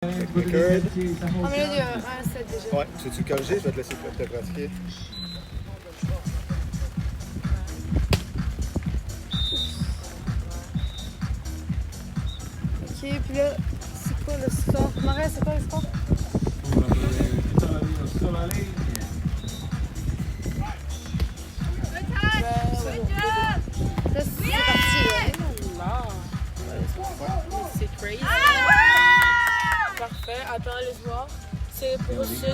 Good. En milieu de 1-7 déjà. Ouais, tu veux-tu le corriger? Je vais te laisser te pratiquer. Ok, puis là, c'est quoi le score? Marais, c'est quoi le score? Sur la ligne. Là, c'est parti, là. C'est crazy. Parfait. Attends, laisse voir. C'est pour ceci,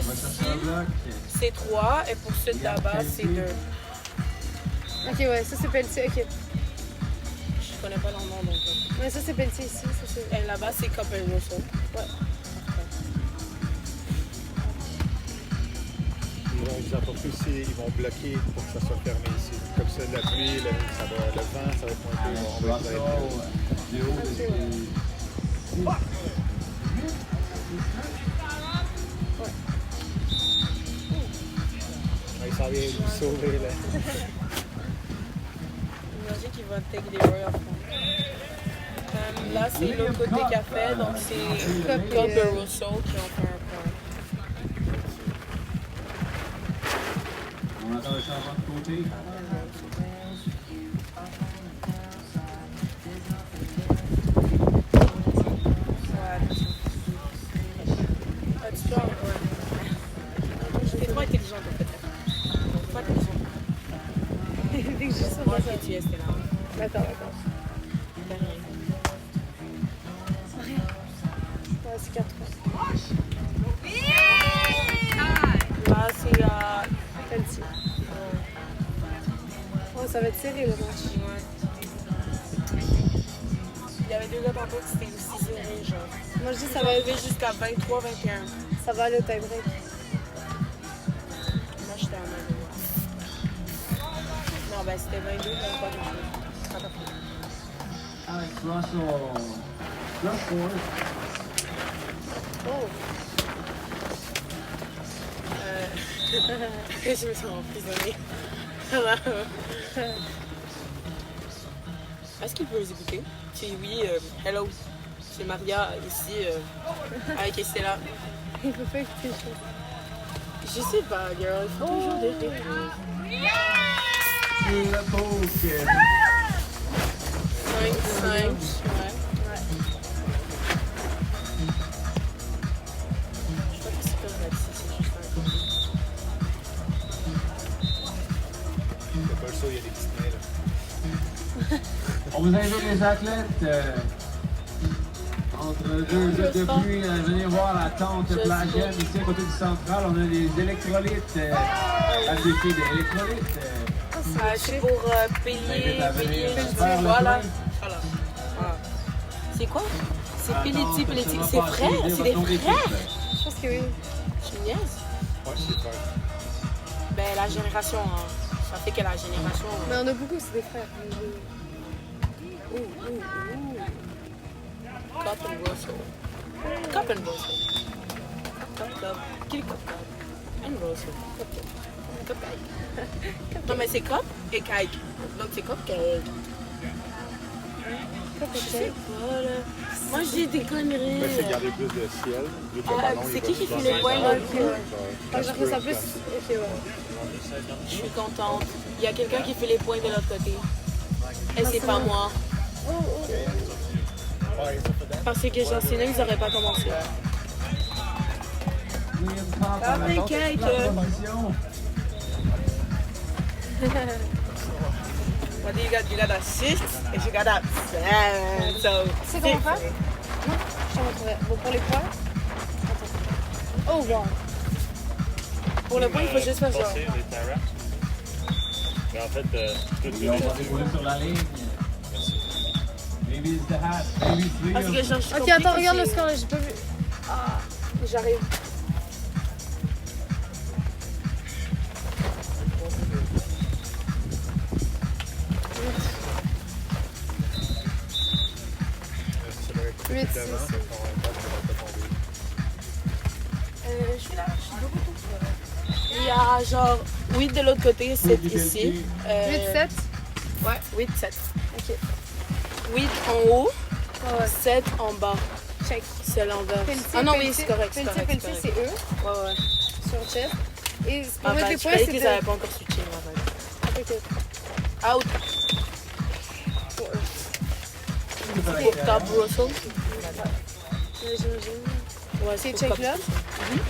c'est 3 et pour ceux de là-bas, c'est 2. Ok, ouais, ça c'est Pelletier, ok. Je connais pas leur nom donc. Ouais, ça c'est Pelletier ici, ça c'est... Et là-bas, c'est Cup and Russell. Ouais. Ils vont vous apporter aussi, ils vont bloquer pour que ça soit fermé ici. Comme ça, la pluie, le vent, ça va pointer. On va être il s'en vient nous sauver là. Imagine qu'ils vont take les Royal Là, c'est l'autre côté café, donc c'est Cup and Russell qui ont fait un point. On attend le changement de côté. T'es trop intelligente en fait. Pas intelligente. Dès que je sors Moi, de ça. tu es là. D'accord, d'accord. Ouais, c'est 4 Là, c'est à... Pelletier. Ouais, ça va être serré le match. Il y avait deux gars tantôt qui étaient aussi serrés, genre. Moi je dis Ça ça va va, élever jusqu'à 23-21. ça va aller au tie break. Moi, j'étais à 22. Non, ben c'était 22, mais pas quelque chose. Pas parfait. Alex Russell. Plus score. Oh! Je me suis emprisonnée. Est-ce qu'il peut les écouter? Si oui, hello. C'est Maria ici avec Estella. Il peut pas écouter les choses. Je sais pas, girl. Il faut toujours des réponses. Le poke. 5. Ouais. Je crois que c'est comme ça, c'est juste un côté. Le Perso, il y a des petites mains là. On vous invite les athlètes entre deux heures de pluie à venir voir la tente plagienne ici à côté du central. On a des électrolytes à défi des électrolytes. C'est pour payer, Faire le voilà. plein. Voilà. C'est quoi? C'est Pelletier. Ça C'est sera pas frère? assez, C'est votre des nom d'équipe. frères? Je pense que oui. Tu me niaises? Ouais, c'est clair. Ben, la génération, hein. Ça fait que la génération... Mais on a beaucoup, c'est des frères. Cup and Russell. Cup and Russell. Cup. Qui est Cup? And Russell. Cup cake. Non, mais c'est Cup et cake. Donc, c'est Cup cake. Je sais pas, là. Moi, j'ai des conneries. Mais c'est garder plus de ciel. Vu que le Ah, ballon, c'est il qui va qui souvent fait les dans points, les là? airs, Quand genre, j'ai fait ça plus. Ok, ouais. Je suis contente. Il y a quelqu'un qui fait les points de l'autre côté. Et c'est pas moi. Parce que j'ai enseigné, ils n'auraient pas commencé. Ah, mais cake. What do you got? You got a 6 and you got a 7. So, C'est comment faire? Non, je t'en montrerai. Bon, pour les points. Attends. Oh, wow. pour le point, il faut juste faire genre. Mais en fait, tout Ils ont pas déroulé sur la ligne. Maybe it's the hat. Maybe it's Parce que real. genre, je Ok, attends, regarde le score là, j'ai pas vu. Ah, j'arrive. Ça va être Huit, tellement, six. ça va pas tomber. Je suis là, je suis de retour. Il y a genre 8 de l'autre côté, 7 ici. 8-7. Ouais, 8, 7. Ok. 8 en haut, Ouais, ouais. 7 en bas. check. C'est l'envers. Pelletier, Ah non, oui, Pelletier, c'est correct. C'est Pelletier, correct. Pelletier, c'est eux Ouais, ouais. sur chest. Et pour Ah, mettre ben, les je points, croyais qu'ils c'était. n'avaient pas encore switché, ma bad. Ok. Out. Pour Top Russell. J'imagine. Ouais, C'est pour check Top là. Russell.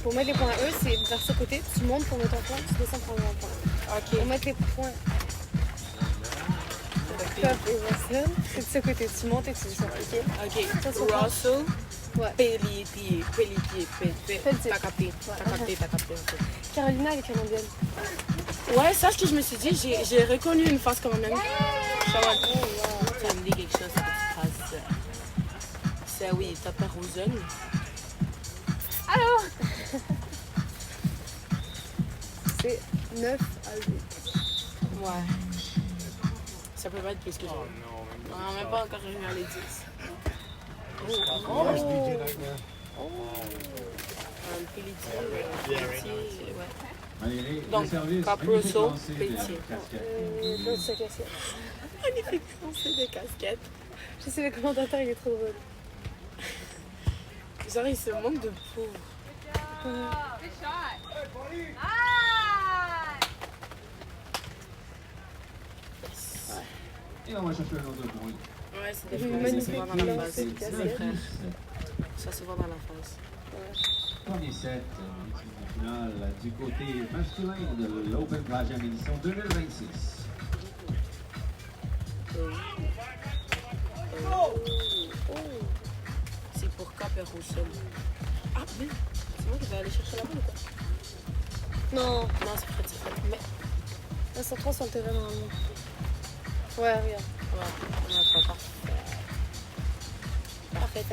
Pour mettre les points à eux, c'est vers ce côté. Tu montes pour mettre ton point, tu descends pour mettre un point. Pour Ok. mettre les points Top et Russell, c'est de ce côté. Tu montes et tu descends. Ok. Ok. Ça, c'est quoi? Russell. Ouais. Pelletier. Pelletier. T'as capté. T'as capté. Ok. Carolina, elle est colombienne. Ouais, ça, ce que je me suis dit, j'ai reconnu une face quand même. Ça va. Ça me dit quelque chose, cette phrase. C'est oui, t'as peur aux jeunes. Allô? C'est 9 à 8. Ouais. Ça peut pas être plus que ça. Oh non, On n'a même pas encore arrivé à les 10. Oh, je DJ Nightmare. Pelletier, Yeah, Pelletier, ouais. Valérie, Donc, le service, Cap magnifique Russell, lancer de Pelletier. casquette. L'autre, c'est cassé. Magnifique lancé de casquette. Je sais, le commentateur, il est trop drôle. Genre, il se manque de peau. Et on va chercher un autre point. Ouais, c'est des Magnifique souvent dans la face. lancé de C'est casquette. vrai. Ça, souvent dans la face. Premier set, finale du côté masculin de l'Open Plage édition 2026. C'est pour Cap et Roussel. Ah, mais c'est moi qui vais aller chercher la balle ou quoi? Non, Non, c'est Fred, c'est Fred. Mais, elles sont 3 sur le terrain normalement. Ouais, regarde. ouais, on a pas. Parfait.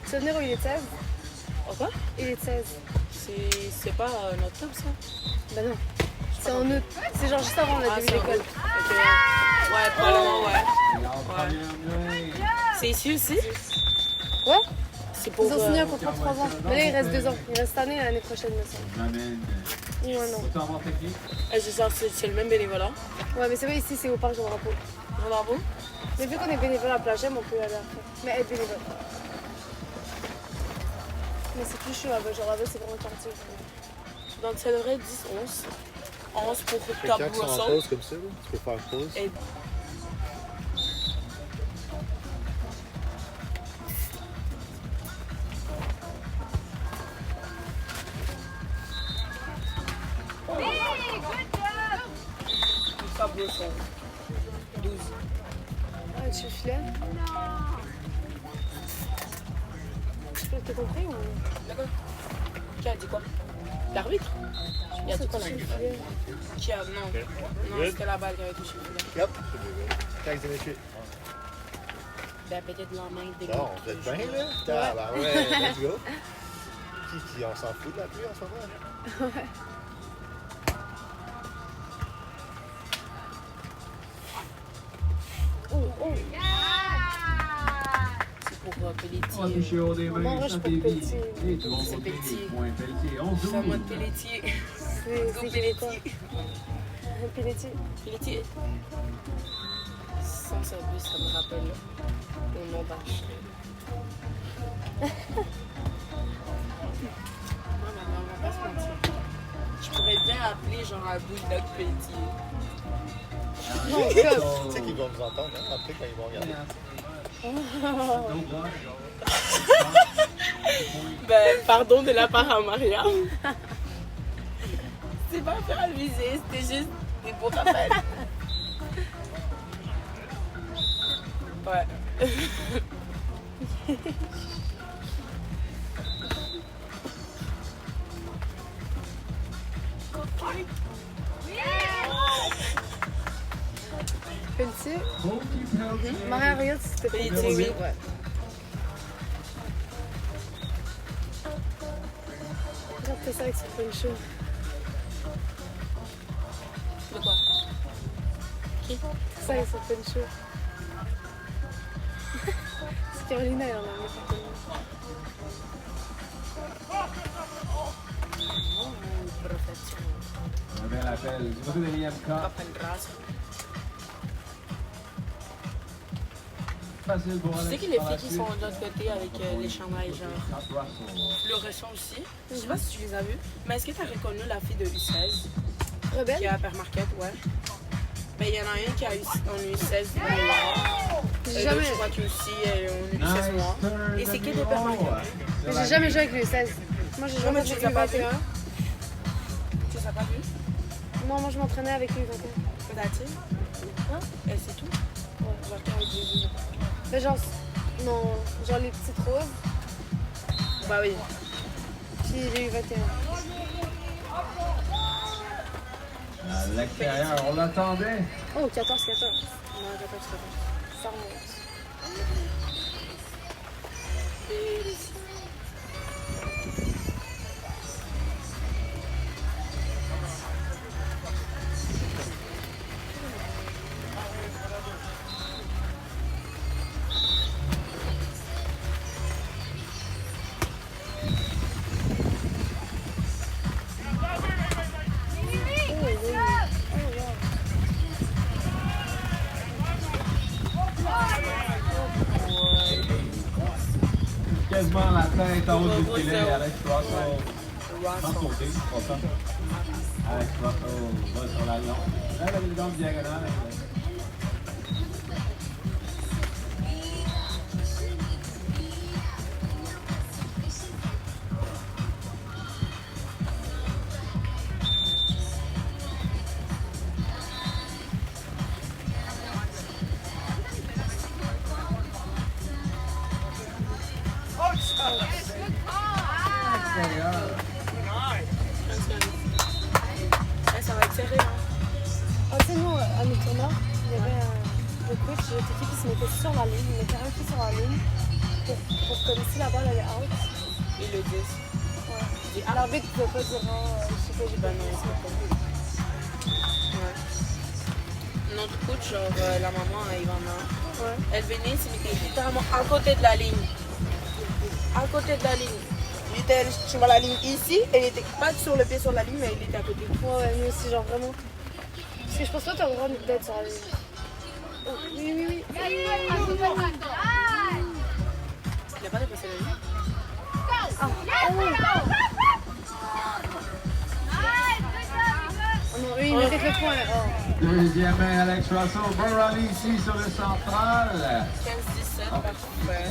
Tu veux venir où il est de 16? Oh, quoi? Il est de 16. C'est pas notre top, ça? Bah non. C'est en août. C'est genre juste avant le Ah, début c'est de en l'école. août. Ok. Ouais, pas loin, ouais. Et en première main, C'est ici aussi? Ouais. C'est pour. Ils ont signé un contrat de 3 ans. Mais là, il reste 2 ans. Il reste cette année et l'année prochaine, me semble. j'amène Ou un an. autant en technique. C'est le même bénévolat. Ouais, mais c'est pas ici, c'est au parc Jean Drapeau. Jean Darbo? Mais vu qu'on est bénévole à Plagem, on peut y aller après. Mais être bénévole. Mais c'est plus chaud là-bas. Genre là-bas, c'est vraiment quartier. Donc, ça devrait être 10, 11. 11 pour Top Quelqu'un qui sont en Russell. pause comme ça, là, tu peux faire pause. Et Top Russell. 12. Ah, tu filais? Tu peux te compris ou? D'accord. Qui a dit quoi? L'arbitre? Il a dit quoi, Tu l'arbitre? filais? Qui a. Non. Non, c'était la balle qui avait touché le filet. Yep. Taxe de métier. Ben, peut-être la main des Bon, vous êtes bien, là? Ah, bah ouais, let's go. On s'en fout de la pluie en ce moment? Ouais. Oh, oh. C'est pour On va Pelletier. toucher au des Bon, mains, moi, je sans peux dévier. Pelletier. Et de mon C'est côté, Pelletier. point Pelletier. 11 C'est à moi de 12. Pelletier. C'est Go qui quoi? Pelletier. Pelletier. Pelletier. Sans service, ça me rappelle mon nom d'arche. Non, mais on va pas se mentir. Je pourrais bien appeler genre un bulldog Pelletier. Non, comme. Tu sais qu'ils vont nous entendre, hein, après, quand ils vont regarder. Ben, pardon de la part à Mariam. C'est pas faire abuser, c'était juste des beaux rappels. Ouais. Pelletier. Pelletier. Maria, regarde si c'était Pelletier, Pelletier. oui. Ouais. Regarde, fais ça avec son poncho. De quoi? Qui? Fais ça avec son poncho. C'est Carolina, elle en a mis certainement. Oh, perfection. Un bel appel. Du côté de l'IMK. Pas une grâce. facile pour Tu sais Alex. que les par la filles qui sont suite. de l'autre côté avec les chandails genre Scott Russell. fluorescents aussi, je sais pas si tu les as vus, mais est-ce que tu as reconnu la fille de U16 Rebelle? qui est à Hypermarket, ouais? Ben, il y en a une qui a eu en U16 noir. J'ai Et jamais, l'autre, je crois que aussi, elle est en U16 noir. turn Et c'est de que des numéro, Hypermarket. mais j'ai jamais joué avec le 16. Moi, j'ai joué mais avec tu le les as pas vus? U21. Tu les as pas vus? Non, moi, je m'entraînais avec le U21. Peut-être? Hein? Et c'est tout? Ouais. Genre, quand elle dit. Mais genre, non, genre les petites roses, Bah oui. puis les U21. À l'extérieur, on l'attendait. Oh, 14-14. Non, 14. Ça remonte. Quasiment la tête en haut du Russell. filet. Alex Russell. Sans Russell. sauter, pas ça. Alex Russell va sur la longue. Là, la grande diagonale. Extérieur. Ouais, ça va être serré, hein. Ah, tu sais, nous, à nos tournois, il y avait le coach de notre équipe qui se mettait sur la ligne. Il mettait un pied sur la ligne pour comme si la balle allait out. Ils le disent. Ouais. L'arbitre ne pouvait pas dire non, je sais pas, j'ai Ben pas non, vu c'est pas comme Ouais. Notre coach, genre la maman à Ivana, ça. Ouais. elle venait, se mettait littéralement à côté de la ligne. À côté de la ligne. Il était, tu vois la ligne ici, elle était pas sur le pied sur la ligne, mais il était à côté. Ouais, nous aussi, genre vraiment. Parce que je pense pas que t'as le droit d'être sur la ligne. Oh, oui, oui, oui. Il a pas dépassé la ligne. Ah, oh, oui. Oh non, eux, ils méritent le point. Oh. Deuxième main, Alex Russell. Bon rallye ici sur le central. 15-17, parfait.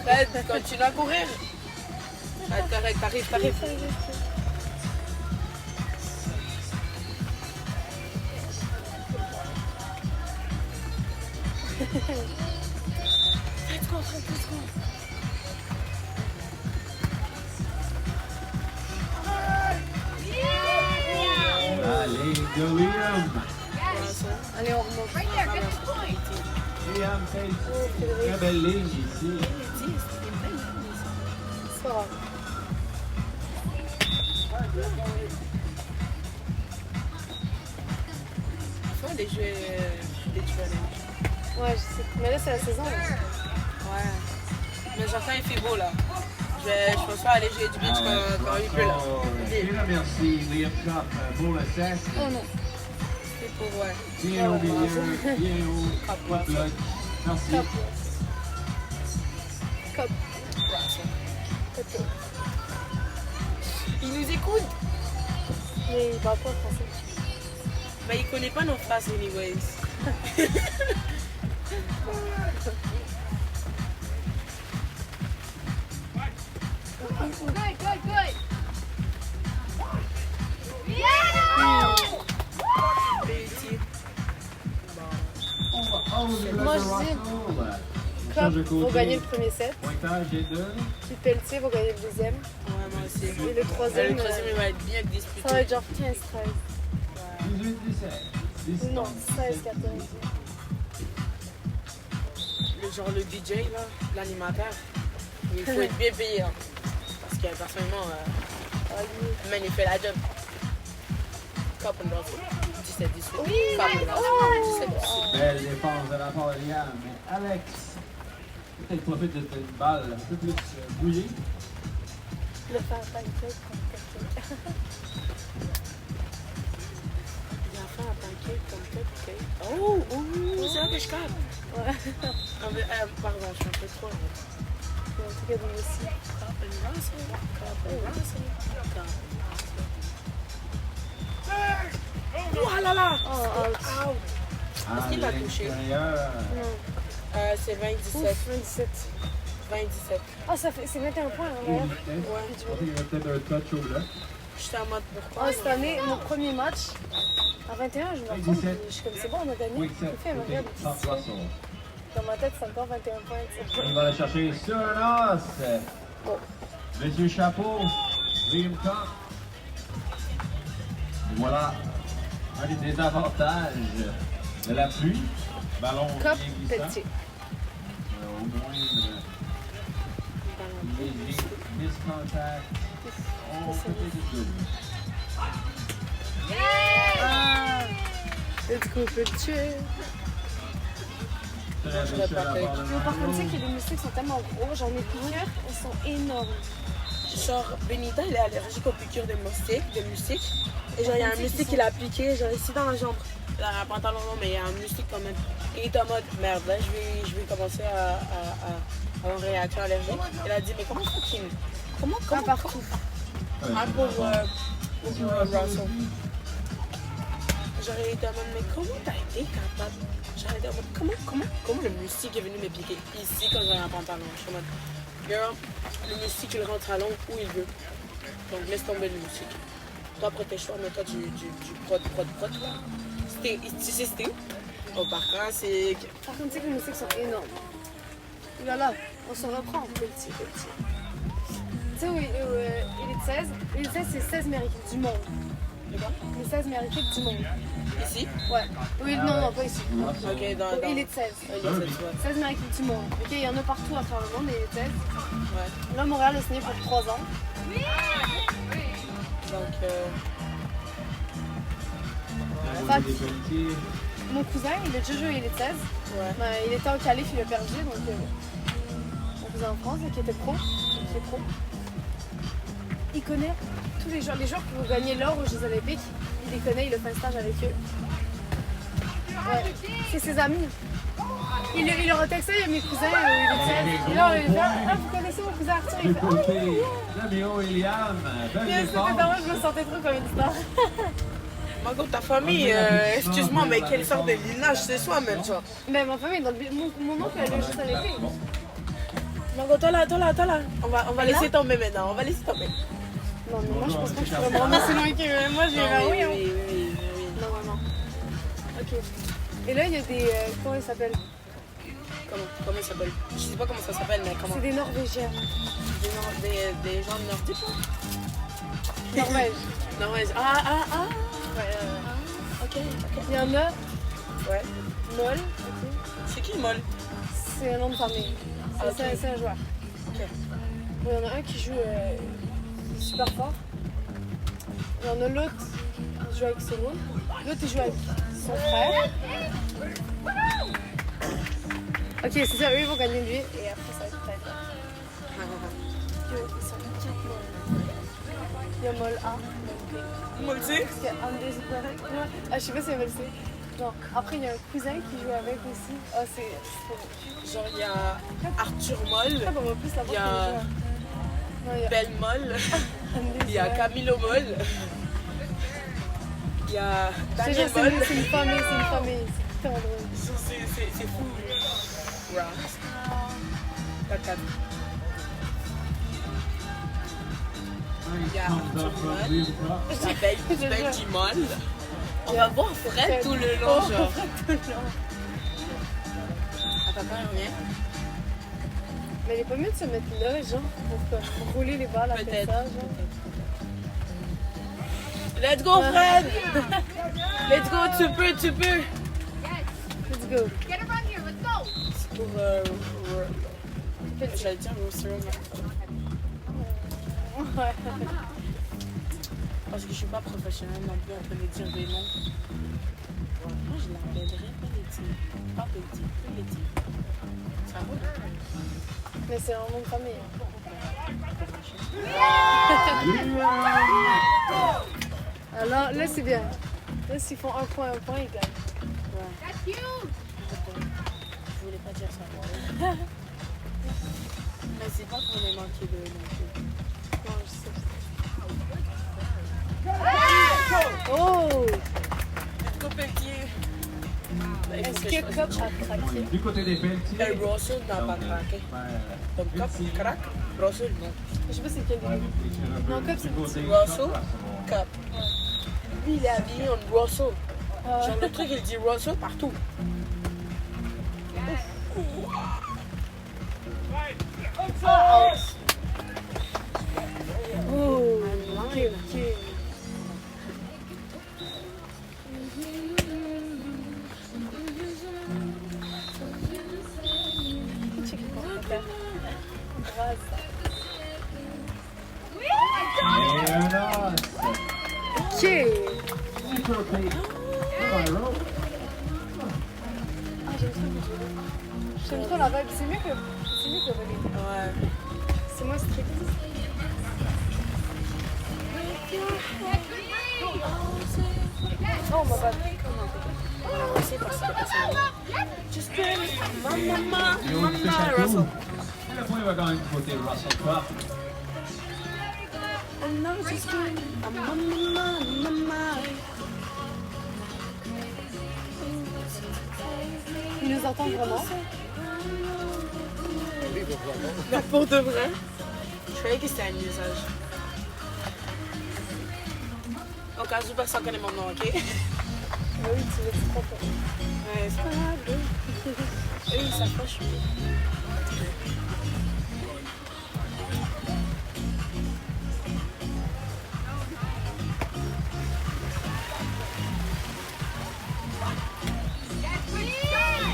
Fred, continue à courir. T'arrives. Let's go. Allez, de Liam. Allez, on remonte. Liam fait Oh, une Frédéric. très belle ligne ici. C'est pas grave. Faut aller jouer des challenges. Ouais, je sais. Mais là, c'est la saison. Ouais. Mais genre quand il fait beau là. Je pense pas aller jouer du beach quand il pleut là. Je remercie Liam Cup pour le set. Oh non. C'est pour ouais. Bien au milieu, bien haut, pas de bloc. Merci. Cop. Cop. Cop. Il nous écoute. Mais il parle pas français. Mais il connaît pas nos phrases anyways. Petit. Moi, je dis Cop vont gagner le premier set. Pointage est 2. Puis Pelletier vont gagner le deuxième. Ouais, moi aussi. Et le troisième, Le troisième, il va être bien disputé. ça va être genre 15-13. 18-17. Non, 16-14. Genre le DJ là, l'animateur, il faut être bien payé hein. Parce que personnellement, man, il fait la job. Cop and Russell, 17-18. Oui, Cop and Russell, 17-18. Belle défense de la part de Liam. Mais Alex, peut-être profite de cette balle un peu plus bouillée. Le faire pancake contre quelqu'un. Il a fait un pancake. Oh, c'est un que je capte. Ouais. Pardon, je suis un peu trop. En tout cas, nous aussi. Oh là là! Oh, ouch. Est-ce qu'il t'a touché? Non. C'est 20-17. Ouf, 27. 20-17. Ah, c'est 21 points, hein, ouais. Il y avait peut-être un touch au bloc. J'étais en mode pourquoi? Ah, cette année, mon premier match, à 21, je me rends compte, 17. je suis comme c'est bon, on a gagné. Oui, J'ai fait, mais regarde, dans ma tête, c'est encore 21 points. Il va aller chercher sur un os. Monsieur Chapeau, Liam Top. Et voilà, un des désavantages de la pluie. Ballon Cop, bien glissant. petit. Au moins, léger miscontact. On peut être deux. Ah! Let's go, petit. Très Par contre, tu sais que les moustiques sont tellement gros, j'en ai plusieurs, ils sont énormes. Genre, Benita, elle est allergique aux piqûres de moustiques. Et genre, il y a un moustique qui l'a piqué, genre ici dans la jambe. Elle a un pantalon long, mais il y a un moustique quand même. Et il est en mode, merde, là, je vais commencer à avoir une réaction allergique. Elle a dit, mais comment fucking. Comment partout. Un pauvre Russell. J'aurais été en mode, mais comment t'as été capable? J'aurais été en mode, comment le moustique est venu me piquer ici quand j'avais un pantalon? Je suis en mode, girl, le moustique il rentre à l'ongle où il veut. Donc laisse tomber le moustique. Toi protège-toi, mais toi du prod là. Tu sais c'était où? Au parc, c'est. Par contre, tu sais que les moustiques sont énormes. Là, là, on se reprend, petit. Tu sais où il est de 16? Il est de 16, c'est 16 meilleures équipes du monde. Les 16 meilleures équipes du monde. Ici? Ouais. Oui, non, pas ici. Ok, dans. Il est de 16. Il est de 16, ouais. 16 meilleures équipes du monde. Ok, il y en a partout à travers le monde, il est de 16. Ouais. Là, Montréal a signé pour 3 ans. Donc, Mon cousin, il a déjà joué, il est de 16. ouais. Ben, il était en qualif, il a perdu, donc mon cousin en France, qui était pro, qui est pro. Il connaît tous les joueurs qui vont gagner l'or aux Jeux Olympiques. Il les connaît, il a fait un stage avec eux. Ouais. C'est ses amis. Il leur a texté, il y a mes cousins, il est de 16. Et là, on lui dit, ah, vous connaissez mon cousin Arthur? Il fait, ah oui, Damio et Liam, c'était dans moi, je me sentais trop comme une star. Margot, ta famille, excuse-moi, mais quelle sorte de lignage c'est soi même, genre? Mais ma famille, dans mon oncle, elle est juste à l'épée. Margot, toi là. On va laisser tomber maintenant, on va laisser tomber. Non, mais moi, je pense pas que je pourrais me rendre aussi loin que moi, j'ai oui, hein. Oui. Non. Ok. Et là, il y a des. Comment ils s'appellent? Comment ça s'appelle? Je sais pas comment ça s'appelle, mais comment? C'est des Norvégiens. Des gens nordiques, hein? Norvège. Ah. Ouais, Ok. Il y en a. Ouais. Moll. Ok. C'est qui, Moll? C'est un nom de famille. C'est un joueur. Ok. Il y en a un qui joue super fort. Il y en a l'autre qui joue avec son môme. L'autre il joue avec son frère. Ok, c'est ça, eux ils vont gagner lui et après ça va être peut-être. Ils sont 4 Moll. Il y a Moll A, Moll B. Moll C? Parce qu'il y a un des je sais pas si elle va le sait. Non. Après, il y a un cousin qui joue avec aussi. Ah, c'est. Genre, il y a Arthur Moll, Ah, bah, en plus, il y a il y a Belle Moll, il y a Camilo Moll, il y a Daniel Moll. C'est une famille. C'est tellement drôle. C'est fou. Ross. T'as 4. Il y a Arthur Moll, la belle du Moll. On va voir Fred tout le long, genre. Ah, t'as pas rien? Mais il est pas mieux de se mettre là, genre, pour rouler les balles après Peut-être. ça, genre. Let's go, Fred! Let's go, tu peux! Let's go. Get around here, let's go! C'est pour. J'allais dire Rooster. Ouais. Parce que je suis pas professionnelle non plus en train de dire des noms. Moi, je l'appellerais pas Petit. Ça va? Mais c'est un nom de famille. Alors, là, c'est bien. Là, s'ils font un point, ils gagnent. Ouais. Je voulais pas dire ça. Mais c'est pas qu'on ait manqué de non plus. Non, je sais. Oh! Copeltier. Est-ce que Cup a craqué? Du côté des Pelletiers. Russell n'a pas craqué. Donc Cup craque, Russell non. Je sais pas c'est quel début. Non, Cup, c'est petit. Russell, Cup. Lui, il est habillé en Russell. Genre le truc, il dit Russell partout. Oh! Ok, ok. Check it out. Grâce. Et un os. Ok! Super Pete. Pyro. Ah, j'aime trop le jeu. J'aime trop la vibe. C'est mieux que voler. Ouais. C'est moins strict. Oh, ma bad. C'est parce que c'est Just get it. Maman, Et on fait maman, chapeau. Russell. Et le point va quand même du côté Russell Croft. Oh no, just get it. Maman. Ils nous entendent vraiment. Mais pour de vrai, je croyais que c'était un usage. Au cas où personne connaît mon nom, ok? Ah oui, tu veux te tromper. Ouais, c'est pas grave. Eux, ils savent pas, je suis.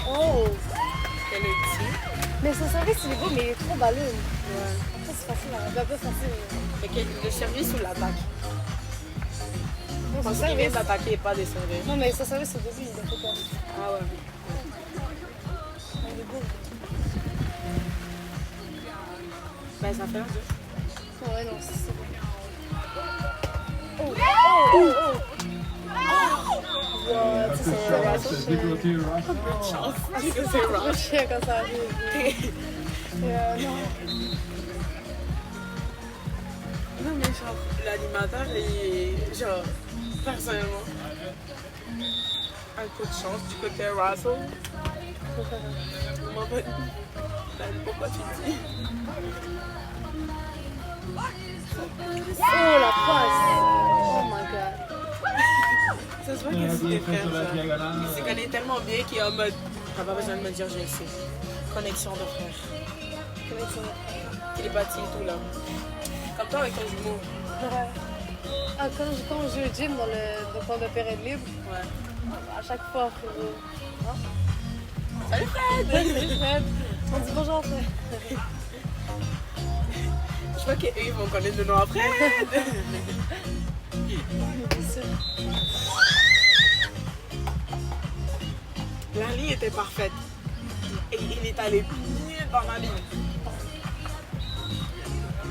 Oh! Quel est petit? Mais son service, il est beau, mais il est trop ballon. Ouais. Après, c'est facile. Un peu facile. Mais le service ou l'attaque? Non, son Parce qu'il vient service. d'attaquer et pas descendre. Non, mais son service au début, il a fait peur. Ah ouais. Il est beau. Ben, ça fait un peu. Ouais, non, c'est bon. Oh! Oh! Oh! Wow, tu sais, c'est Russell du côté Russell. Parce que c'est trop rough. chiant quand ça arrive. Non. Non, mais genre, l'animateur, il est. Genre, personnellement, un coup de chance du côté Russell. Moi, ben, pourquoi tu dis? Oh, la passe! Oh my god. Ça se voit que Bien c'est des fait frères, sur la genre. diagonale. Il se connaît tellement bien qu'il est en mode. T'as pas besoin de me dire, je le sais. Connexion de frères. Télépathie et tout là. Comme toi avec ton jumeau. Ouais. Ah, quand je joue au gym dans le période libre, Ouais. à chaque fois, frérot. Salut Fred! Salut Fred! On dit bonjour Fred. Je vois qu'eux ils vont connaître le nom après. Bien sûr. La ligne était parfaite. Et il est allé bien dans la ligne.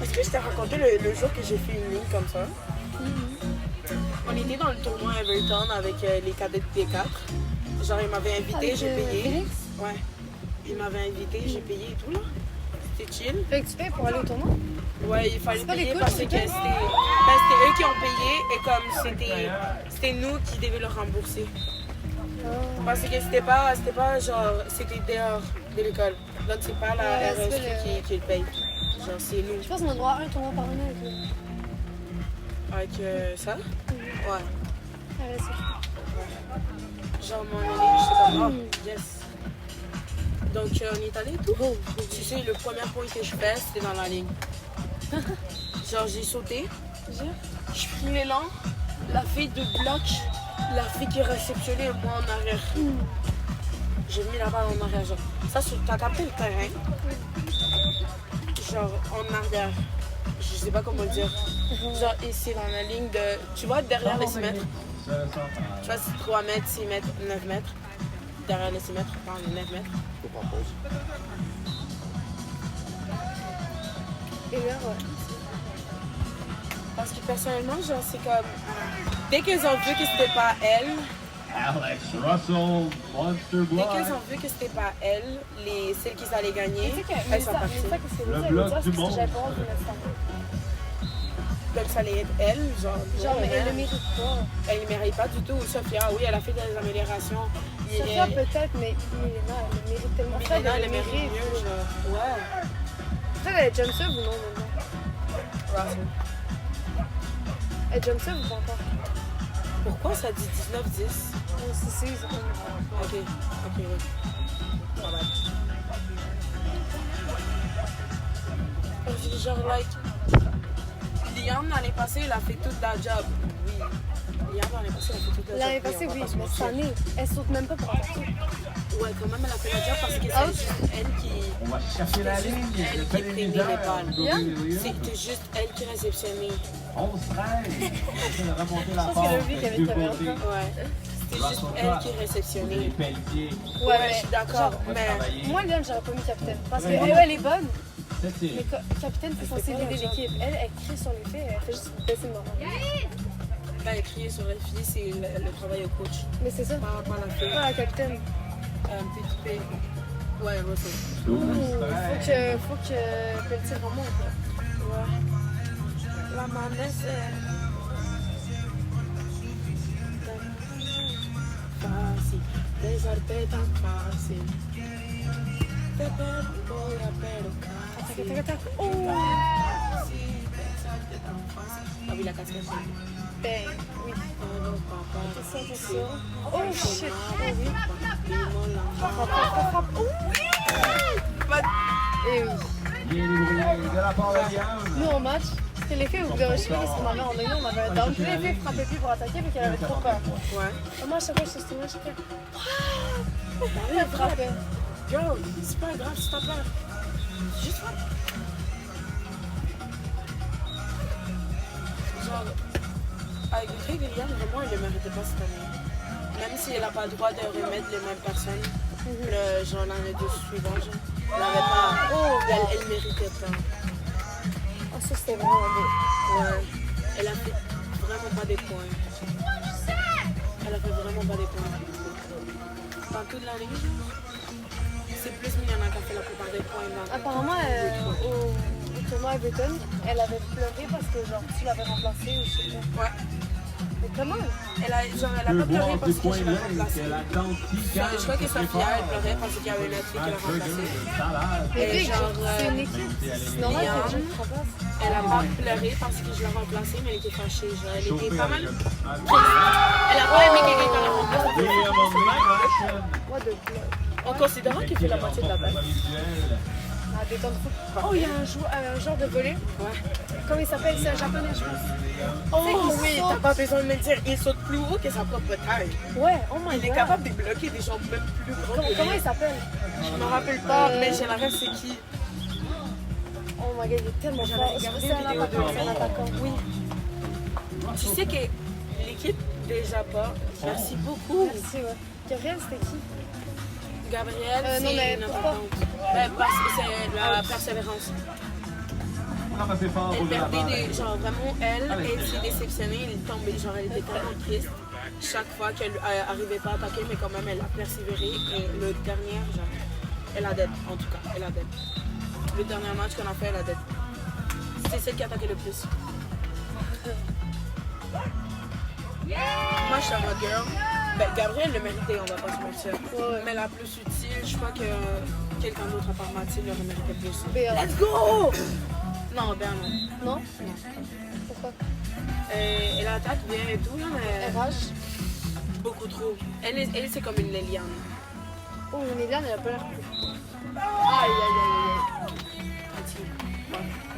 Est-ce que je t'ai raconté le jour que j'ai fait une ligne comme ça? On était dans le tournoi Everton avec les cadets de P4. Genre, ils m'avaient invité, Avec, j'ai payé. Phoenix? Ouais. Ils m'avaient invité, j'ai payé et tout là. C'était chill. Fait que tu payes pour aller au tournoi? Ouais, il fallait C'est pas les payer coachs parce que qui c'était payent? eux qui ont payé et comme c'était nous qui devions leur rembourser. Parce que c'était pas genre, c'était dehors de l'école. Donc c'est pas la Ouais, c'est RSQ pas qui le paye. Genre c'est nous. Je pense qu'on a droit à un tournoi par année avec lui. Avec ça? Ouais. RSQ. Genre mon année, j'étais comme oh yes. Donc on est allé et tout. Tu sais, le premier point que je fais, c'était dans la ligne. Genre j'ai sauté. Je pris l'élan, la fille de bloc, la fille qui réceptionnait moi en arrière. J'ai mis la balle en arrière, genre. Ça, t'as capté le terrain? Genre en arrière. Je sais pas comment dire. Genre ici dans la ligne de. Tu vois derrière les 6 mètres? Tu vois, c'est 3 mètres, 6 mètres, 9 mètres. Derrière les 6 mètres, enfin les 9 mètres. Faut prendre pause. Et là, ouais. Parce que personnellement, genre, c'est comme. Dès qu'elles ont vu que c'était pas elle, Alex Russell, Monster dès Blood. qu'elles ont vu que c'était pas elle, celles qui allaient gagner, Tu sais que elles sont Mélissa, parties. Mélissa, qu'est-ce qu'elle Le veut dire? bloc Elle veut du dire, monde. j'avais pas honte de mettre ça. Donc ça allait être elle, genre. Genre, mais elle le elle, mérite pas. elle ne mérite pas du tout. Sophia, oui, elle a fait des améliorations. Sophia peut-être, mais Milena, elle le mérite tellement. Fred, Milena, elle le le mérite mieux, genre. Ouais. Fred, elle est jump sub ou non maintenant? Russell. Elle est jump sub ou pas encore? Pourquoi ça dit 19-10? Si, ils ont pas. Ok, oui. Voilà. Genre, like, Liane, l'année passée, elle a fait toute la job. Oui. Liane, l'année passée, elle a fait toute la job. L'année passée, oui, mais cette année, elle saute même pas pour attaquer. Ouais, quand même, elle a fait la job parce que Ah, c'est juste elle qui. On va chercher la ligne. Elle Le qui fait prenait des les balles. misères. C'était juste elle qui réceptionnait. 11-13. On essaie de remonter la Je pense porte. qu'elle a vu qu'il y avait une caméra. Ouais. C'était juste elle qui réceptionnait. Les Pelletier. Ouais, mais je suis d'accord, On va mais. travailler. moi, Liane, j'aurais pas mis capitaine. Parce Ouais. qu'elle, elle est bonne, C'était. mais capitaine, c'est censé aider l'équipe. Elle crie sur les faits, elle fait juste baisser le normal. Là, écrire sur les filles, c'est le travail au coach. Mais c'est ça. Pas la fille. Pas la capitaine. Petit P. Ouais, Russell. 12-13. Faut que Pelletier remonte. Ouais. La manesse. Fácil, besarte tan fácil. Te perdoy, pero casi. Tac, tac, tac. Oh! Sí, besarte tan fácil. Ah oui, la casquette. Ben, oui. Todo papá. C'est ça. Oh shit! Oui. Frappe, Frappe, frappe. Oh oui! Et oui. Bien débrouillé de la part de Liane. Nous, en match, c'était l'effet où, je sais pas ce qu'on avait en ligne, on avait un down. Puis l'effet frappait plus pour attaquer, mais qu'elle avait trop peur. Ouais. Et moi, à chaque fois, je suis je fais. Waouh! Elle frappait. Girl, c'est pas grave si t'as peur. Juste frappe. Genre, avec Greg et Liane, vraiment, elle ne le méritait pas cette année. Même si elle n'a pas le droit de remettre les mêmes personnes, genre l'année suivante, genre, elle n'avait pas. Oh! Elle méritait pas. Ah, ça, c'était vraiment beau. Ouais. Elle a fait vraiment pas des points. Elle a fait vraiment pas des points. Dans toute l'année, c'est plus Milena qui a fait la plupart des points. Apparemment, au tournoi Everton, elle avait pleuré parce que genre, tu l'avais remplacée ou je sais pas. Ouais. Mais comment? Elle a pas Le pleuré boire parce du que coin je là, l'ai remplacée. qu'elle attend qui quand. Je crois que Sophia, elle pleurait parce qu'il y avait une autre fille qui l'a remplacée. Mais Et Vic, genre, c'est une équipe. C'est normal Liane, que tu te remplaces. Elle a pas pleuré parce que je l'ai remplacée, mais elle était fâchée. Genre, elle était pas mal. Ah, Elle a pas aimé quelqu'un qui l'a remplacée. What the fuck? En considérant qu'il fait la moitié de la balle. Ah, des temps de foot. Oh, il y a un joueur de volley. Ouais. Comment il s'appelle? C'est un japonais, je pense. Oh qu'il oui, saute. t'as pas besoin de me dire, il saute plus haut que sa propre taille. Ouais, oh my god. Il est capable de bloquer des gens même plus grands que Comment lui. il s'appelle? Je me rappelle pas, mais j'ai la rêve, c'est qui? Oh my god, il est tellement J'avais fort. regardé C'est une un vidéo de attaquant, c'est un lui. attaquant. Oui. Tu sais que l'équipe des Japon, merci beaucoup. Merci, ouais. Gabriel, c'était qui? Gabrielle, non, mais c'est une pourquoi? attaquante. Parce que c'est la persévérance. Elle perdait des. Genre vraiment, elle s'est déceptionnée, elle est tombée. Genre, elle était tellement triste chaque fois qu'elle n'arrivait pas à attaquer, mais quand même, elle a persévéré. Et le dernier, genre, elle a dead, en tout cas, elle a dead. Le dernier match qu'on a fait, elle a dead. C'est celle qui a attaqué le plus. Moi, je suis en mode girl. Ben, Gabrielle le méritait, on va pas se mentir. Ouais. Mais la plus utile, je crois que quelqu'un d'autre à part Mathilde le méritait plus. Béa. Let's go! Non, ben non. Non? Pourquoi? Elle attaque bien et tout, là, mais RH. beaucoup trop. Elle c'est comme une Léliane. Oh, Néliane, elle a pas l'air plus. Aïe, aïe, aïe, aïe.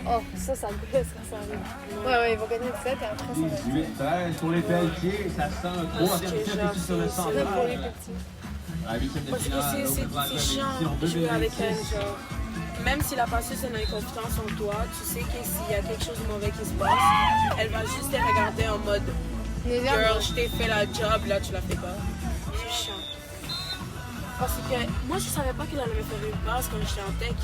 Oh, ça me blesse quand ça arrive. Ouais, ils vont gagner le 7 et après ça va être. 18-13 pour les Pelletiers, ça sent un gros Parce que avertissement genre, ici sur le c'est C'est là pour les central. petits. À la huitième de Parce que finale, c'est chiant de jouer avec elle, genre. Même si la passeuse elle a une confiance en toi, tu sais que s'il y a quelque chose de mauvais qui se passe, elle va juste te regarder en mode Néliane, girl, je t'ai fait la job, là tu la fais pas. C'est chiant. Parce que moi je savais pas qu'elle allait me faire une passe quand j'étais en tech.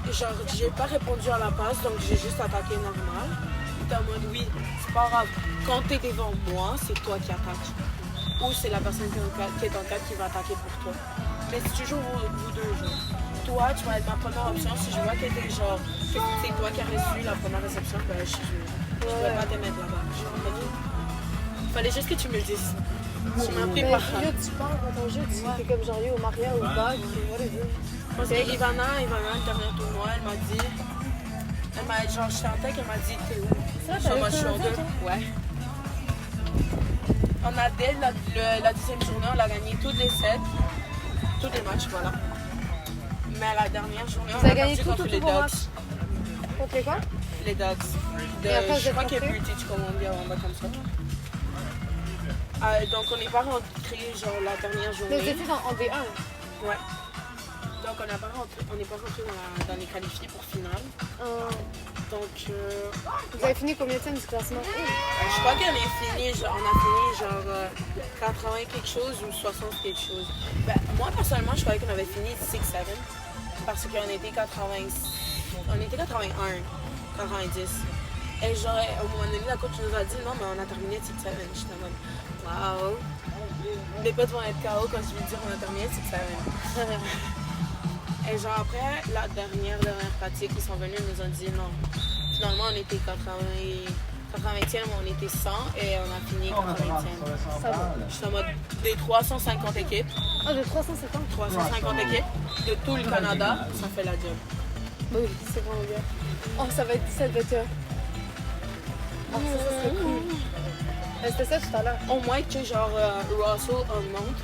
Et genre j'ai pas répondu à la passe donc j'ai juste attaqué normal. t'es en mode oui, c'est pas grave. Quand t'es devant moi, c'est toi qui attaques. Ou c'est la personne qui est en 4 qui va attaquer pour toi. Mais c'est toujours vous deux, genre. Toi, tu vas être ma première option. Si je vois que t'es genre, que c'est toi qui as reçu la première réception, ben je vais pas te mettre là-bas. Fallait juste que tu me le dises. Tu m'as pris par Yo, tu parles dans ton jeu, tu es comme genre yo, au Maria ou au bac, whatever. Parce que Ivana, le dernier tournoi, elle m'a dit. Genre, je chantais qu'elle m'a dit, t'es où? Ça, Genre, moi, t'avais je suis en fait un 2. toi? Ouais. On a dès la 10e journée, on a gagné tous les sets, tous les matchs, voilà. Mais la dernière journée, Vous on a avez gagné perdu contre les vos Dogs. matchs. Contre les quoi? Les Dogs. Et après, vous Je êtes crois qu'il y a rentrés? British Columbia, on va comme ça. Donc, on n'est pas rentré, genre, la dernière Mais vous journée. étiez en D1. Ouais. Donc, on n'est pas rentré dans les qualifiés pour finale. Donc, Vous avez fini combien de temps du classement? je crois qu'on a fini genre 80 quelque chose ou 60 quelque chose. Ben, moi, personnellement, je croyais qu'on avait fini 6-7 parce qu'on était 81, 90. Et genre, au moment donné, la coach nous a dit non, mais on a terminé 6-7. J'étais en mode, waouh! Les potes vont être KO quand je vais dire on a terminé 6-7. Et genre, après, la dernière pratique, ils sont venus et nous ont dit non. Finalement, on était 80e, on était 100 et on a fini 80e. Ça va. Je suis en mode des 350 équipes, Ah, de 350? 350 équipes de tout le Canada, ça fait la job. Oui, c'est vraiment bien. Oh, ça va être 17 de Oh, ça serait cool. Mais c'était ça tout à l'heure. Au moins que genre Russell monte,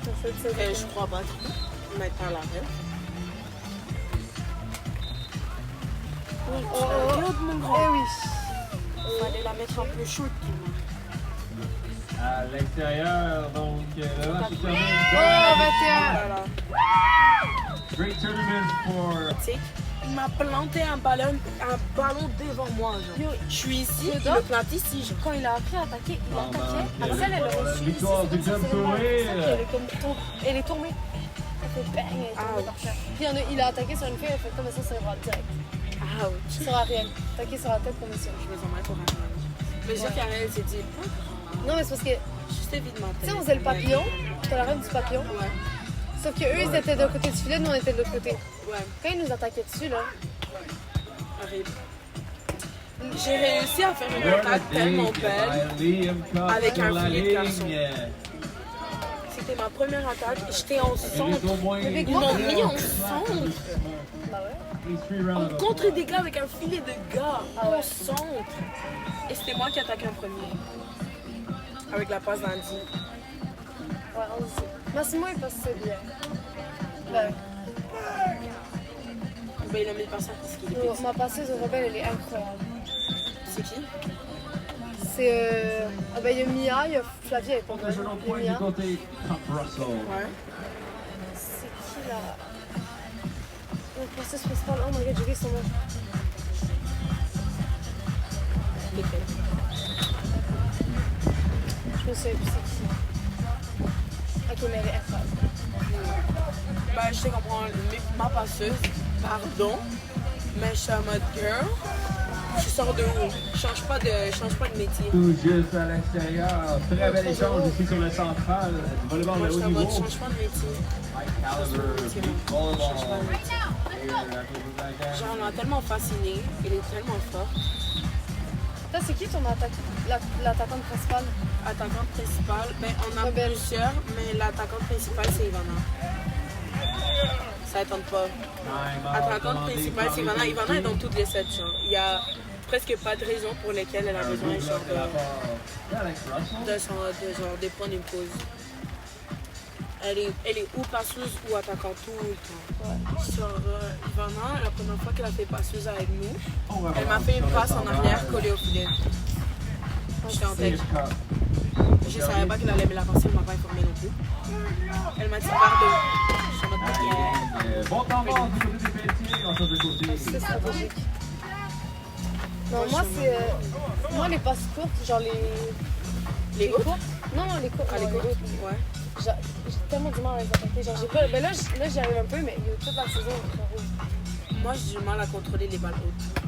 Ça serait 17 que je crois pas trop, maintenant la rêve. Mon grand. Eh oui. Fallait la mettre en plus chaude. À l'extérieur, donc le match est terminé. Oh, 21. Voilà. Great tournament for. Tu sais, il m'a planté un ballon devant moi. Genre. Je suis ici, il Dedans? me plante ici. Genre. Quand il a appris à attaquer, il Bon, attaquait. ben, Après, elle a reçu. victoire du John Touré. Elle est tombée. Elle fait bang, elle est tombée par terre. Puis il a attaqué sur une fille, elle fait comme ça sur le bras direct. Ouch. Sur Ariel. Attaqué sur la tête comme ça. Je me sens mal pour rien. Mais j'ai qu'Ariel s'est dit, Non, mais c'est parce que, tu juste évidemment. sais, on faisait le papillon. J'étais la reine du papillon. Ouais. Sauf que eux, ils étaient de côté du filet, nous, on était de l'autre côté. Ouais. Quand ils nous attaquaient dessus, là, Horrible. J'ai réussi à faire une attaque tellement belle. Avec un filet de garçon. C'était ma première attaque. J'étais en centre. Ils m'ont mis en centre. bah ouais. En contre-dégâts avec un filet de gars. Ah ouais. En centre. Et c'était moi qui attaquais en premier. Avec la passe d'Andy. Ouais, on le sait. Massimo, il passe bien. Ben, Ben, il a mis le passage parce qu'il est petit. ma passeuse au rebelle, elle est incroyable. C'est qui? C'est. Ah ben, il y a Mia, il y a Flavia, elle est pas bonne. Je n'en Il y a point du Mia. côté Top Russell. Ouais. C'est qui là? La passeuse principale. Oh my god, j'ai oublié son nom. Lesquels? Je me souviens plus c'est qui. Ok, mais elle est incroyable. Ben, je sais comprendre ma passeuse, pardon, mais je suis en mode girl. Je sors de où? Je change pas de métier. Tout juste à l'extérieur. Très bel échange ici sur le central. Du volleyball Moi, de je haut suis en mode, je niveau. change pas de métier. High caliber volleyball. Genre, on m'a tellement fasciné. Il est tellement fort. Toi, c'est qui ton l'attaquante principale? Attaquante principale, ben, on a Rebelle. plusieurs, mais l'attaquante principale, c'est Ivana. Ça étonne pas. Attaquante principale, c'est Ivana. Ivana est dans toutes les sets, genre. Il y a presque pas de raison pour lesquelles elle a besoin genre, de prendre une pause. Elle est ou passeuse ou attaquante tout le temps. Ouais. Sur Ivana, la première fois qu'elle a fait passeuse avec nous, elle m'a fait une passe en arrière collée au filet. J'étais en tête. Je savais pas qu'elle allait me la passer, elle m'a pas informé non plus. Elle m'a dit pardon. Je suis en mode ok. Bon temps mort du côté des Pelletiers, on change de côté. C'est stratégique. Non, moi, c'est. Moi, les passes courtes, genre Les hautes? courtes. Non, les courtes. Ah, les non, courtes? hautes. Ouais. J'ai tellement du mal à les attaquer. Genre, j'ai pas. Ben là, j'y arrive un peu, mais toute la saison, c'est rouge. Moi, j'ai du mal à contrôler les balles hautes.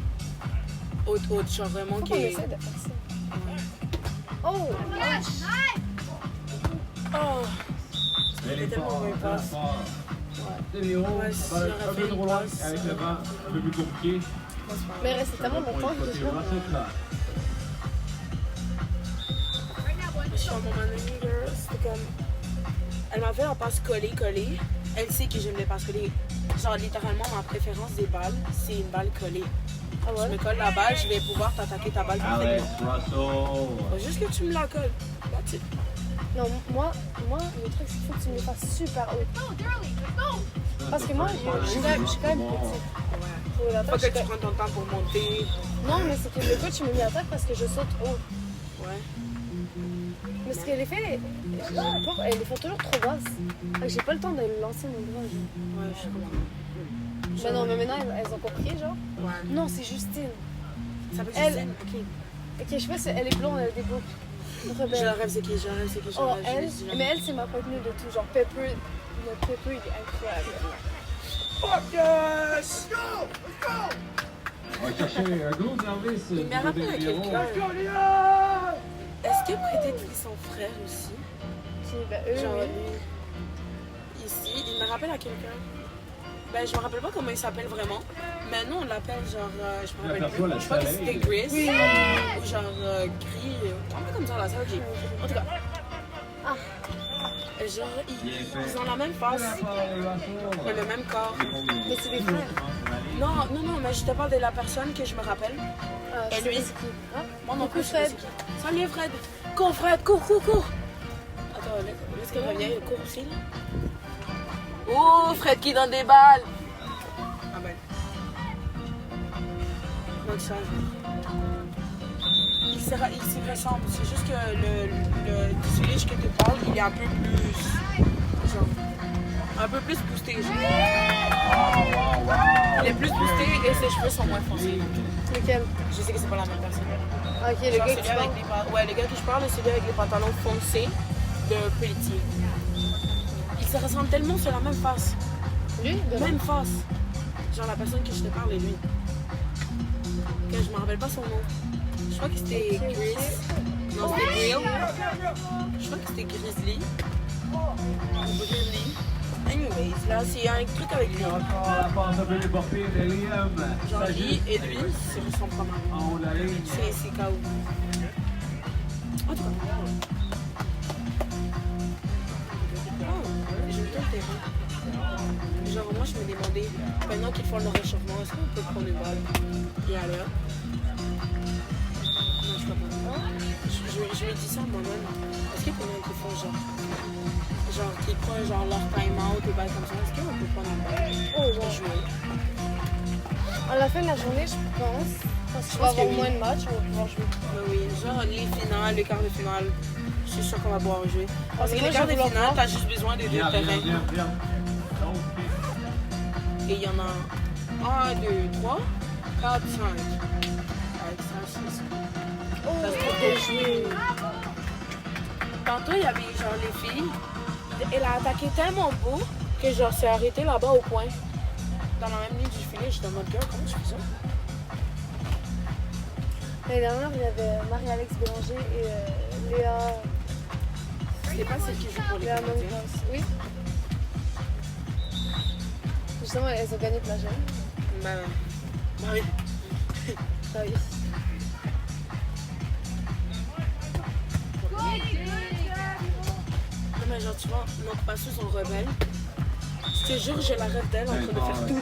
Autre, genre vraiment Faut qui qu'on est. essaie de faire ça. Oh! Oh! Elle est tellement forte, bonne elle est passe. forte. De Léo, Ouais, si ça va j'aurais un fait peu une trop loin passe, avec le vent, un peu plus compliqué. Mais il restait tellement longtemps que je vois. Je suis en moment donné, girl, c'était comme. Elle m'a fait la passe collée. Elle sait que j'aime les passes collées. Genre, littéralement, ma préférence des balles, c'est une balle collée. Ah Je ouais? me colle la balle, je vais pouvoir t'attaquer ta balle Alex parfaitement. Russell. Faut juste que tu me la colles. That's it. Non, moi, le truc, c'est qu'il faut que tu me les fasses super haut. Parce que moi, je suis quand même petite. Pour l'attaque, Faut je suis que tu quand- prennes ton temps pour monter. Non, mais c'est que le coach, il me met l'attaque parce que je saute haut. Ouais. Mais ce qu'elle fait, elle les fait toujours trop basses. Fait que j'ai pas le temps de le lancer mon bras. Ouais, je comprends. Mais non, mais maintenant, elles ont compris, genre. Ouais. Non, c'est Justine. Ça peut Elle- Justine? Ok. Ok, je sais pas si elle est blonde, elle a des boucles. Je Rebelle. la rêve, c'est qui? Oh, elle, mais elle, c'est ma partenaire de tout. Genre, Pepper, notre Pepper, il est incroyable. Fuck yes! On va chercher un gros service. Il m'a rappelé à quelqu'un. Est-ce que peut-être son frère aussi? Puis, ben, eux, Genre oui. lui, ici, il me rappelle à quelqu'un. Ben, je me rappelle pas comment il s'appelle vraiment. Mais nous, on l'appelle genre, je me rappelle Aperçois plus. le Je crois que soleil. c'était Gris. Oui. Ou genre Gris. Un peu comme ça, là, ça, ok. En tout cas. Genre, ils ont la même face. Et le même corps. Mais c'est des frères. Non, mais je te parle de la personne que je me rappelle. Et lui? c'est qui? Hein? Moi non Coucou, plus, je sais pas Fred. c'est qui. Salut Fred! Cours Fred, cours! Attends, laisse qu'elle revienne, il court aussi là. Oh, Fred qui donne des balles! Ah ben. Donc ça. Il s'y ressemble, c'est juste que le Switch que tu parles, il est un peu plus. Genre. Un peu plus boosté, genre. Il est plus boosté et ses cheveux sont moins foncés. Lequel? Je sais que c'est pas la même personne. Ah, ok, le Genre, gars celui qui avec parle. ouais, le gars que je parle, c'est celui avec les pantalons foncés de Pretty. Ils se ressemblent tellement sur la même face. Lui? De Même face. Genre la personne que je te parle est lui. Que je me rappelle pas son nom. Je crois que c'était Ok, ok. Chris. Non, c'était Grill. Je crois que c'était Grizzly. Ou Grizzly. Anyways, là, c'est un truc avec lui. Encore la passe un peu déportée de Liam. Genre lui et lui, c'est son pas mal. En haut de la ligne. C'est KO. En tout cas. Oh, j'ai le temps de terrain. Genre, moi, je me demandais, pendant qu'ils font le réchauffement, est-ce qu'on peut prendre une balle et aller là? Non, je comprends pas. Je me dis ça moi-même. Est-ce que pendant qu'ils font genre qu'ils prennent genre leur time-out ou balle comme ça, est-ce qu'on peut prendre une balle Oh, et wow. jouer? À la fin de la journée, je pense, parce qu'il va y pense que avoir oui. moins de matchs, on va pouvoir jouer. Ben oui, genre les finales, les quarts de finale, je suis sûre qu'on va pouvoir jouer. Parce que moi, les quarts je de vais finale, vouloir t'as juste besoin de deux Viens, terrains. viens. Et il y en a 1, 2, 3, 4, 5. Avec ça, 6. Oh, Ça se trouve de jouer. Tantôt, il y avait genre les filles. Elle a attaqué tellement beau que genre s'est arrêtée là-bas au point. Dans la même ligne du filet, j'étais en mode girl, comment tu fais ça? l'année dernière, il y avait Marie-Alex Bélanger et Léa. C'était pas celle qui joue pour les Léa Canadiens. Mongrass. Oui. Justement, elles ont gagné Plagel. Ben oui. Ah oui. Non, mais genre, tu vois, notre passeuse en rebelle. Je te jure, j'ai la rêve d'elle en train de faire tout.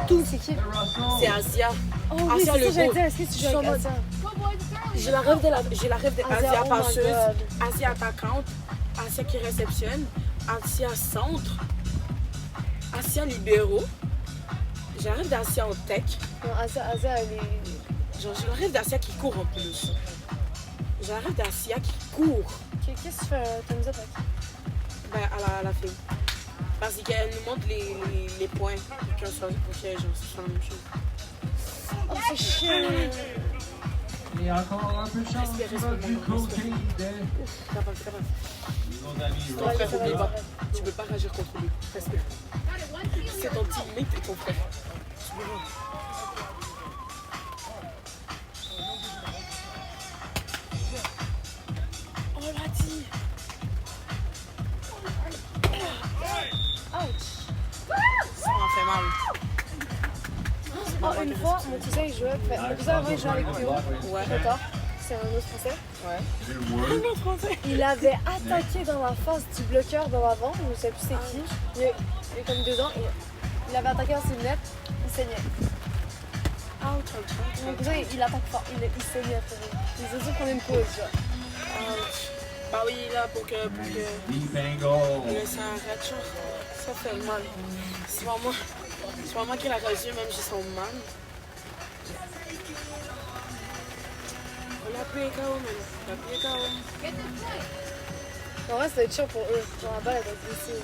Tout, c'est qui? C'est Asia. Oh oui, Asia, c'est le ça, j'allais beau. dire. Est-ce que tu joues Je suis en avec mode- Asia? J'ai la rêve d'Asia Asia, oh my passeuse, God. Asia attaquante, Asia qui réceptionne, Asia centre, Asia libéraux. J'ai la rêve d'Asia en tech. Non, Asia, elle est... Genre, j'ai la rêve d'Asia qui court en plus. J'ai la rêve d'Asia qui court. Qu'est-ce que tu fais? Tu nous attaques? Ben, à la fille. Parce qu'elle nous montre les points pour qu'elle soit pour qu'elle genre, c'est la même chose. Oh, c'est chiant! Et encore un peu de chance Respire, du respire, côté respire. de T'es capable, t'es capable. nos amis Ton frère, ça va, oublie ça pas. va. Tu peux pas réagir contre lui. Respire. C'est ton teammate et ton frère. Tu peux pas. Oh, une fois, mon cousin il jouait. Mon cousin avant il jouait avec Théo. Ouais. Trop tard. C'est un autre français. Ouais. Un autre français. Il avait attaqué dans la face du bloqueur de l'avant. Je ne sais plus c'est qui. Il y a comme 2 ans. Il avait attaqué dans ses lunettes. Il saignait. Mon cousin il attaque fort. Il saignait. Il s'est dit qu'on est une pause. Ouch. Bah oui, là, pour que Deep angle. le sang arrête, genre, ça fait mal. C'est vraiment qu'il a reçu, même j'ai son mal. On l'a pris KO, man. On l'a pris KO. En vrai, ça va être chiant pour eux. Genre la balle elle va être glissée.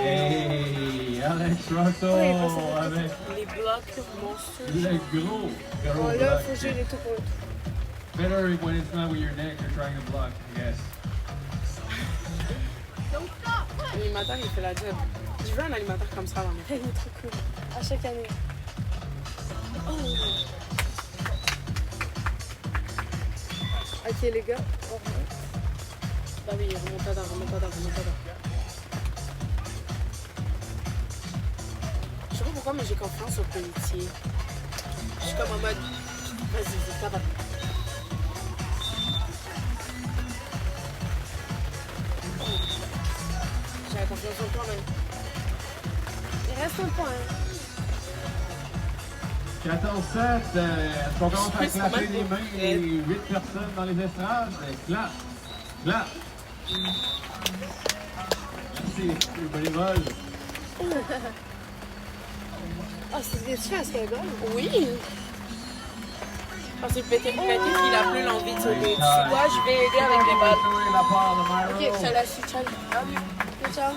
Hey, Alex Russell Ouais, il passe à côté. avec Les blocs monstrueux. le gros Bon, là, bloc. faut jouer les tout pour le tout. Better when it's not with your neck, you're trying to block, yes. L'animateur, il fait la job. Je veux un animateur comme ça, là. Il est trop cool. À chaque année. Ok les gars, on remonte. Bah oui, remontada. Je sais pas pourquoi, mais j'ai confiance au Pelletier. Je suis comme en mode, vas-y, c'est capable. J'avais confiance en toi, même. Il reste un point. Hein. 14-7, est-ce qu'on commence à clapper les mains les 8 personnes dans les estrades? Clap! Clap! Merci, les bénévoles. Ah, c'est des tueurs, est-ce qu'il y a un goal? Oui! Parce que peut-être qu'il a plus l'envie de sauter. Tu sais quoi, je vais aider avec les balles. La part de Myro. Ok, Ça la suite, ciao. ok, ciao.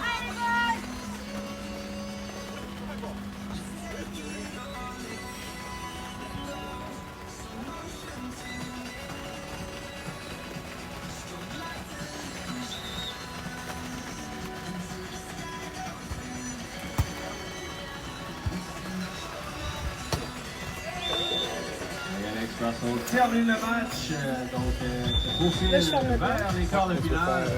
Russell termine le match, donc se poursuit Là, je ferme le vers les quarts de finale.